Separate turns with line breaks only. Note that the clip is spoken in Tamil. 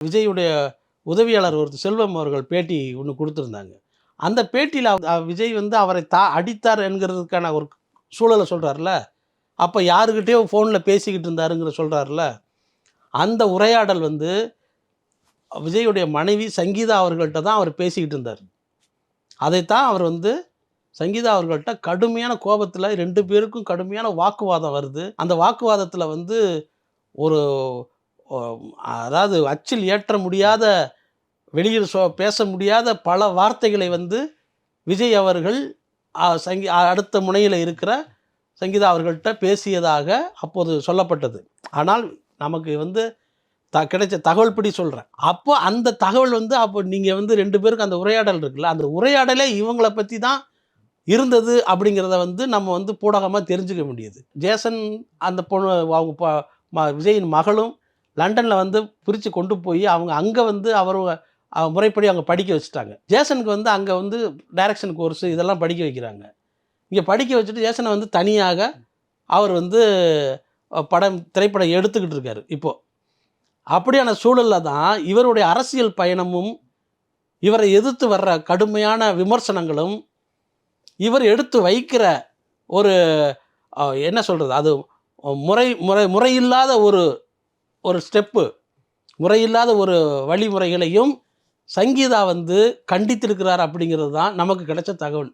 விஜயுடைய உதவியாளர் ஒருத்தர் செல்வம் அவர்கள் பேட்டி ஒன்று கொடுத்துருந்தாங்க. அந்த பேட்டியில் விஜய் வந்து அவரை அடித்தார் என்கிறதுக்கான ஒரு சூழலை சொல்கிறார்ல, அப்போ யாருக்கிட்டேயோ ஃபோனில் பேசிக்கிட்டு இருந்தாருங்கிற சொல்கிறார்ல, அந்த உரையாடல் வந்து விஜயுடைய மனைவி சங்கீதா அவர்கள்ட்ட தான் அவர் பேசிக்கிட்டு இருந்தார். அதைத்தான் அவர் வந்து சங்கீதா அவர்கள்ட்ட கடுமையான கோபத்தில் 2 பேருக்கும் கடுமையான வாக்குவாதம் வருது. அந்த வாக்குவாதத்தில் வந்து ஒரு அதாவது அச்சில் ஏற்ற முடியாத, வெளியில் பேச முடியாத பல வார்த்தைகளை வந்து விஜய் அவர்கள் அடுத்த முனையில் இருக்கிற சங்கீதா அவர்கள்ட்ட பேசியதாக அப்போது சொல்லப்பட்டது. ஆனால் நமக்கு வந்து கிடைச்ச தகவல் படி சொல்கிறேன். அப்போ அந்த தகவல் வந்து அப்போ நீங்கள் வந்து 2 பேருக்கு அந்த உரையாடல் இருக்குல்ல, அந்த உரையாடலே இவங்களை பற்றி தான் இருந்தது அப்படிங்கிறத வந்து நம்ம வந்து பூடகமாக தெரிஞ்சுக்க முடியுது. ஜேசன் அந்த பொண்ணு அவங்க விஜயின் மகளும் லண்டனில் வந்து பிரித்து கொண்டு போய் அவங்க அங்கே வந்து முறைப்படி அவங்க படிக்க வச்சுட்டாங்க. ஜேசனுக்கு வந்து அங்கே வந்து டைரக்ஷன் கோர்ஸு இதெல்லாம் படிக்க வைக்கிறாங்க. இங்கே படிக்க வச்சுட்டு ஜேசனை வந்து தனியாக அவர் வந்து திரைப்படம் எடுத்துக்கிட்டு இருக்கார். இப்போது அப்படியான சூழலில் தான் இவருடைய அரசியல் பயணமும், இவரை எதிர்த்து வர்ற கடுமையான விமர்சனங்களும், இவர் எடுத்து வைக்கிற ஒரு என்ன சொல்கிறது, அது முறையில்லாத ஒரு ஸ்டெப்பு, முறையில்லாத ஒரு வழிமுறைகளையும் சங்கீதா வந்து கண்டித்திருக்கிறார் அப்படிங்கிறது தான் நமக்கு கிடைச்ச தகவல்.